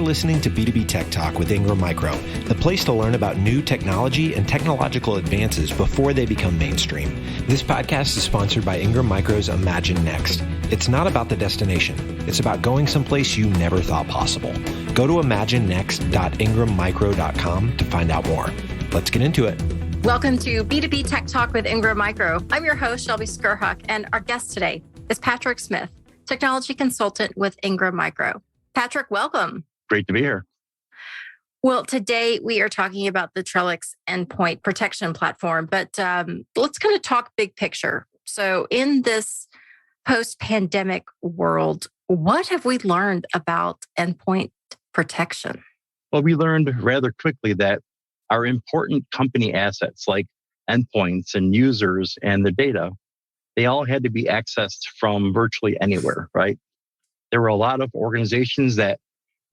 listening to B2B Tech Talk with Ingram Micro, the place to learn about new technology and technological advances before they become mainstream. This podcast is sponsored by Ingram Micro's Imagine Next. It's not about the destination. It's about going someplace you never thought possible. Go to imaginenext.ingrammicro.com to find out more. Let's get into it. Welcome to B2B Tech Talk with Ingram Micro. I'm your host, Shelby Skrhak, and our guest today is Patrick Smith, technology consultant with Ingram Micro. Patrick, welcome. Great to be here. Well, today we are talking about the Trilux endpoint protection platform, but let's kind of talk big picture. So in this post-pandemic world, what have we learned about endpoint protection? Well, we learned rather quickly that our important company assets like endpoints and users and the data, they all had to be accessed from virtually anywhere, right? There were a lot of organizations that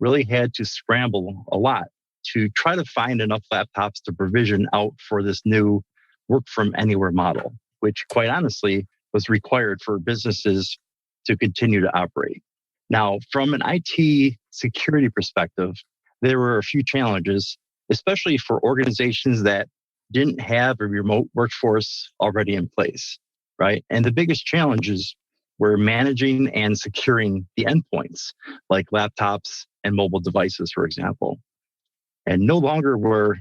really had to scramble a lot to try to find enough laptops to provision out for this new work from anywhere model, which quite honestly was required for businesses to continue to operate. Now, from an IT security perspective, there were a few challenges, especially for organizations that didn't have a remote workforce already in place, right? And the biggest challenges were managing and securing the endpoints, like laptops and mobile devices, for example. And no longer were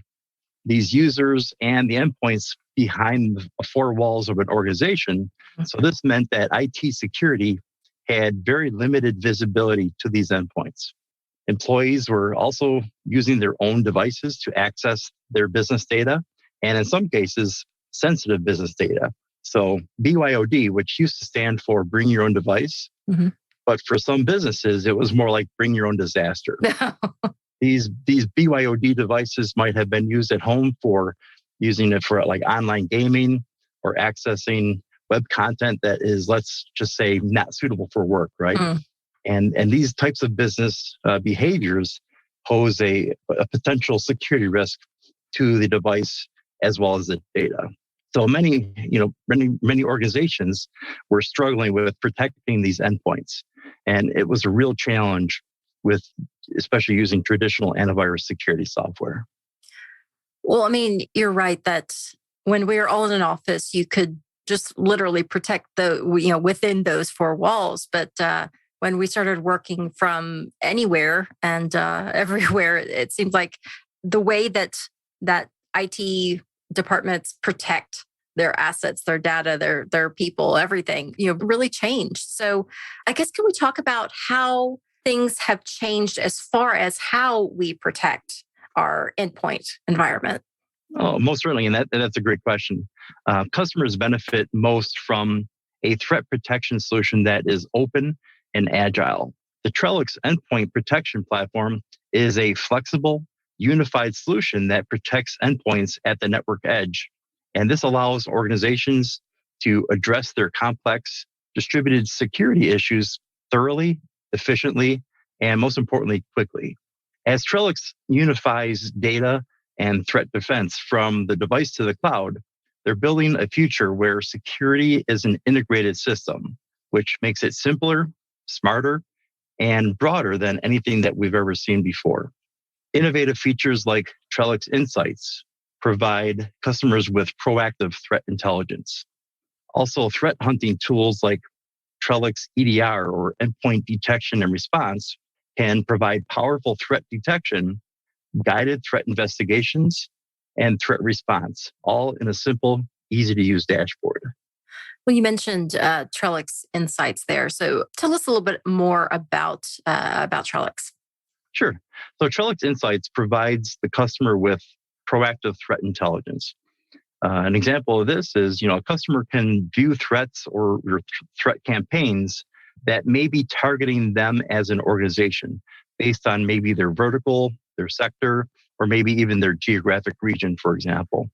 these users and the endpoints behind the four walls of an organization. So this meant that IT security had very limited visibility to these endpoints. Employees were also using their own devices to access their business data, and in some cases, sensitive business data. So BYOD, which used to stand for bring your own device, but for some businesses, it was more like bring your own disaster. These BYOD devices might have been used at home for using it for like online gaming or accessing web content that is, let's just say, not suitable for work, right? And these types of business behaviors pose a potential security risk to the device as well as the data. So many organizations were struggling with protecting these endpoints. And it was a real challenge with especially using traditional antivirus security software. Well, I mean, you're right that when we were all in an office, you could just literally protect within those four walls. But when we started working from anywhere and everywhere, it seems like the way that IT departments protect their assets, their data, their people, everything, really changed. So I guess, can we talk about how things have changed as far as how we protect our endpoint environment? Oh, most certainly. And that's a great question. Customers benefit most from a threat protection solution that is open and agile. The Trilux endpoint protection platform is a flexible, unified solution that protects endpoints at the network edge. And this allows organizations to address their complex distributed security issues thoroughly, efficiently, and most importantly, quickly. As Trilux unifies data and threat defense from the device to the cloud, they're building a future where security is an integrated system, which makes it simpler, smarter, and broader than anything that we've ever seen before. Innovative features like Trilux Insights provide customers with proactive threat intelligence. Also, threat hunting tools like Trilux EDR or endpoint detection and response can provide powerful threat detection, guided threat investigations, and threat response, all in a simple, easy-to-use dashboard. Well, you mentioned Trilux Insights there. So tell us a little bit more about Trilux. Sure. So Trilux Insights provides the customer with proactive threat intelligence. An example of this is, a customer can view threats or threat campaigns that may be targeting them as an organization based on maybe their vertical, their sector, or maybe even their geographic region, for example.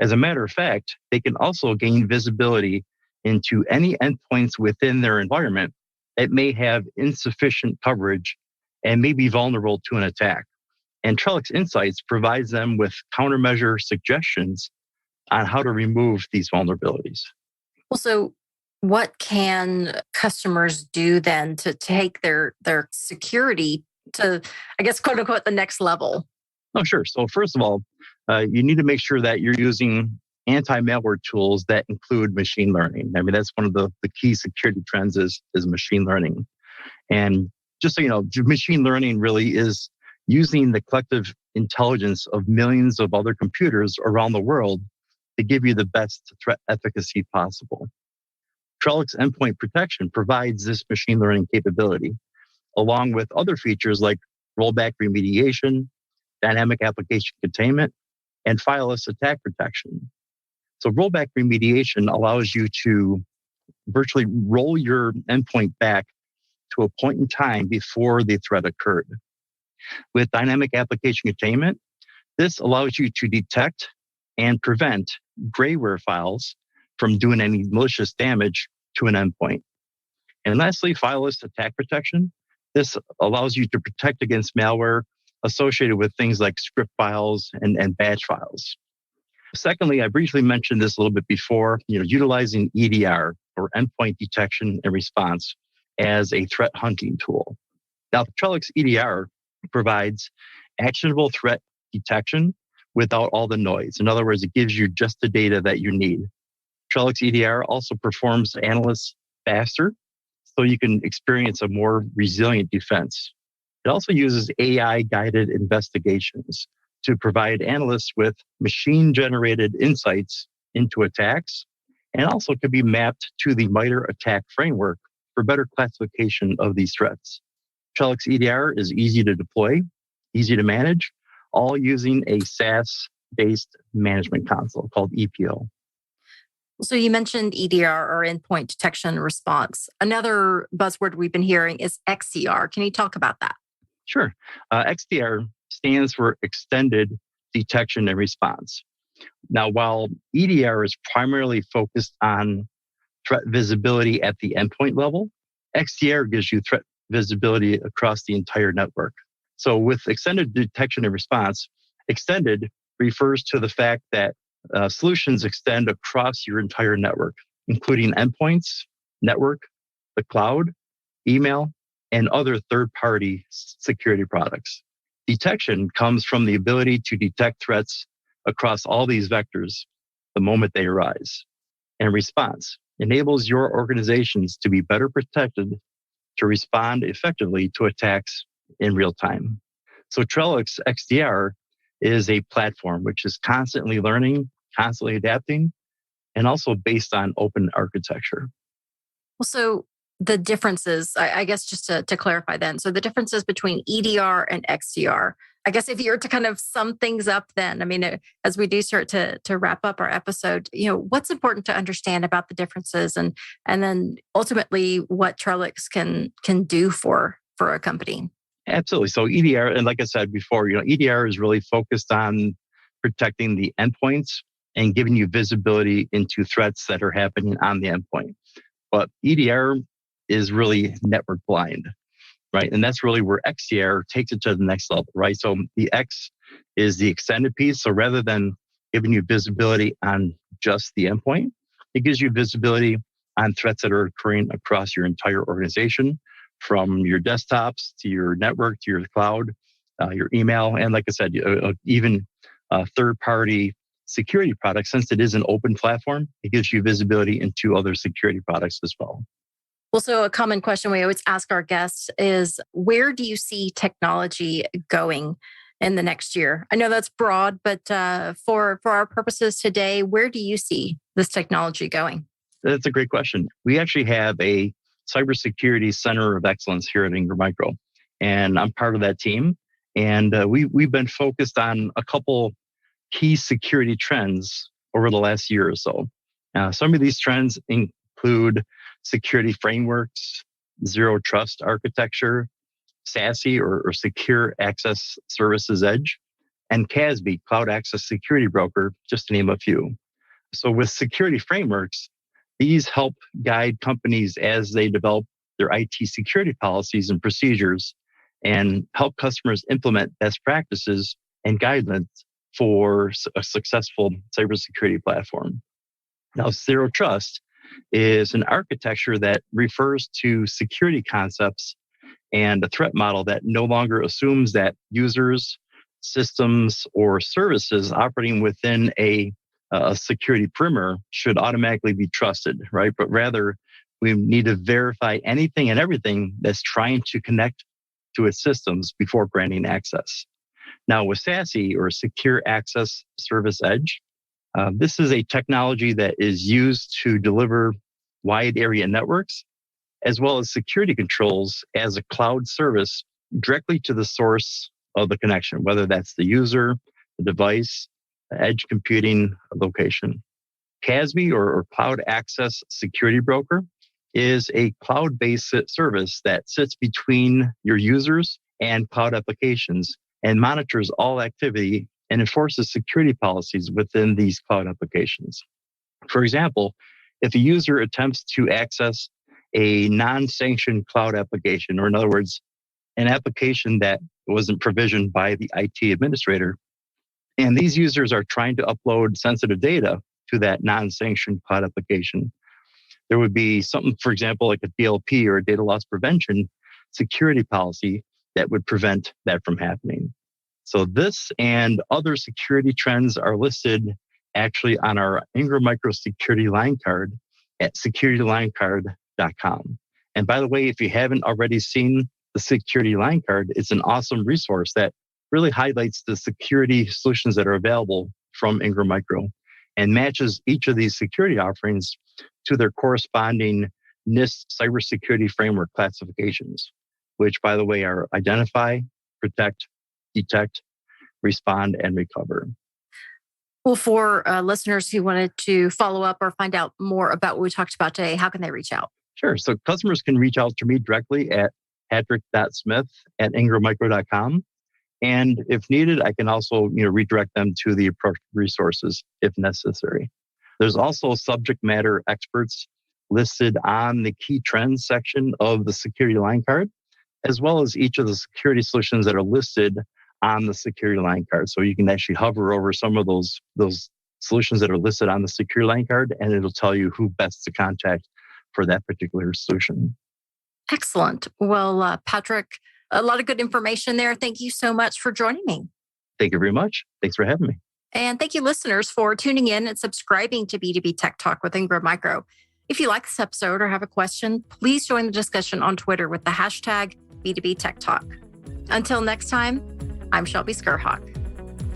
As a matter of fact, they can also gain visibility into any endpoints within their environment that may have insufficient coverage and may be vulnerable to an attack. And Trilux Insights provides them with countermeasure suggestions on how to remove these vulnerabilities. Well, so what can customers do then to take their security to, I guess, quote unquote, the next level? Oh, sure. So first of all, you need to make sure that you're using anti-malware tools that include machine learning. I mean, that's one of the key security trends is machine learning. And just so you know, machine learning really is using the collective intelligence of millions of other computers around the world to give you the best threat efficacy possible. Trilux Endpoint Protection provides this machine learning capability, along with other features like rollback remediation, dynamic application containment, and fileless attack protection. So rollback remediation allows you to virtually roll your endpoint back to a point in time before the threat occurred. With dynamic application containment, this allows you to detect and prevent grayware files from doing any malicious damage to an endpoint. And lastly, fileless attack protection. This allows you to protect against malware associated with things like script files and batch files. Secondly, I briefly mentioned this a little bit before, utilizing EDR or endpoint detection and response as a threat hunting tool. Now, Trilux EDR provides actionable threat detection without all the noise. In other words, it gives you just the data that you need. Trilux EDR also performs analysts faster, so you can experience a more resilient defense. It also uses AI-guided investigations to provide analysts with machine-generated insights into attacks, and also can be mapped to the MITRE ATT&CK framework for better classification of these threats. Trilux EDR is easy to deploy, easy to manage, all using a SaaS-based management console called EPO. So you mentioned EDR or endpoint detection and response. Another buzzword we've been hearing is XDR. Can you talk about that? Sure. XDR stands for Extended Detection and Response. Now, while EDR is primarily focused on threat visibility at the endpoint level, XDR gives you threat visibility across the entire network. So with Extended Detection and Response, extended refers to the fact that solutions extend across your entire network, including endpoints, network, the cloud, email, and other third-party security products. Detection comes from the ability to detect threats across all these vectors the moment they arise. And response enables your organizations to be better protected to respond effectively to attacks in real time. So Trilux XDR is a platform which is constantly learning, constantly adapting, and also based on open architecture. Well, so the differences, I guess just to clarify then, so the differences between EDR and XDR, I guess if you were to kind of sum things up then, I mean, as we do start to wrap up our episode, what's important to understand about the differences and then ultimately what Trilux can do for a company? Absolutely. So EDR, and like I said before, EDR is really focused on protecting the endpoints and giving you visibility into threats that are happening on the endpoint. But EDR is really network blind, right? And that's really where XDR takes it to the next level, right? So the X is the extended piece. So rather than giving you visibility on just the endpoint, it gives you visibility on threats that are occurring across your entire organization, from your desktops to your network, to your cloud, your email, and like I said, even third-party security products. Since it is an open platform, it gives you visibility into other security products as well. Well, so a common question we always ask our guests is, where do you see technology going in the next year? I know that's broad, but for our purposes today, where do you see this technology going? That's a great question. We actually have a cybersecurity center of excellence here at Ingram Micro, and I'm part of that team. And we've been focused on a couple key security trends over the last year or so. Some of these trends include security frameworks, zero trust architecture, SASE or Secure Access Services Edge, and CASB, Cloud Access Security Broker, just to name a few. So with security frameworks, these help guide companies as they develop their IT security policies and procedures and help customers implement best practices and guidelines for a successful cybersecurity platform. Now, zero trust is an architecture that refers to security concepts and a threat model that no longer assumes that users, systems, or services operating within a security perimeter should automatically be trusted, right? But rather, we need to verify anything and everything that's trying to connect to its systems before granting access. Now, with SASE, or Secure Access Service Edge, this is a technology that is used to deliver wide area networks, as well as security controls as a cloud service directly to the source of the connection, whether that's the user, the device, the edge computing location. CASB, or Cloud Access Security Broker, is a cloud-based service that sits between your users and cloud applications and monitors all activity and enforces security policies within these cloud applications. For example, if a user attempts to access a non-sanctioned cloud application, or in other words, an application that wasn't provisioned by the IT administrator, and these users are trying to upload sensitive data to that non-sanctioned cloud application, there would be something, for example, like a DLP, or a data loss prevention security policy that would prevent that from happening. So this and other security trends are listed actually on our Ingram Micro security line card at securitylinecard.com. And by the way, if you haven't already seen the security line card, it's an awesome resource that really highlights the security solutions that are available from Ingram Micro and matches each of these security offerings to their corresponding NIST cybersecurity framework classifications, which, by the way, are identify, protect, detect, respond, and recover. Well, for listeners who wanted to follow up or find out more about what we talked about today, how can they reach out? Sure. So customers can reach out to me directly at patrick.smith@ingrammicro.com. And if needed, I can also redirect them to the appropriate resources if necessary. There's also subject matter experts listed on the key trends section of the security line card, as well as each of the security solutions that are listed on the security line card. So you can actually hover over some of those solutions that are listed on the security line card, and it'll tell you who best to contact for that particular solution. Excellent. Well, Patrick, a lot of good information there. Thank you so much for joining me. Thank you very much. Thanks for having me. And thank you, listeners, for tuning in and subscribing to B2B Tech Talk with Ingram Micro. If you like this episode or have a question, please join the discussion on Twitter with the hashtag B2B Tech Talk. Until next time, I'm Shelby Skrhak.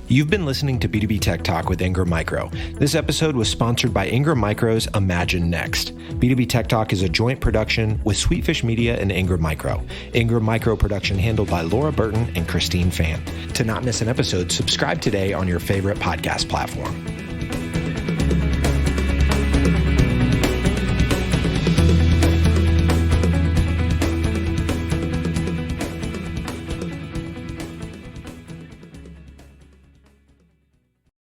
You've been listening to B2B Tech Talk with Ingram Micro. This episode was sponsored by Ingram Micro's Imagine Next. B2B Tech Talk is a joint production with Sweetfish Media and Ingram Micro. Ingram Micro production handled by Laura Burton and Christine Fan. To not miss an episode, subscribe today on your favorite podcast platform.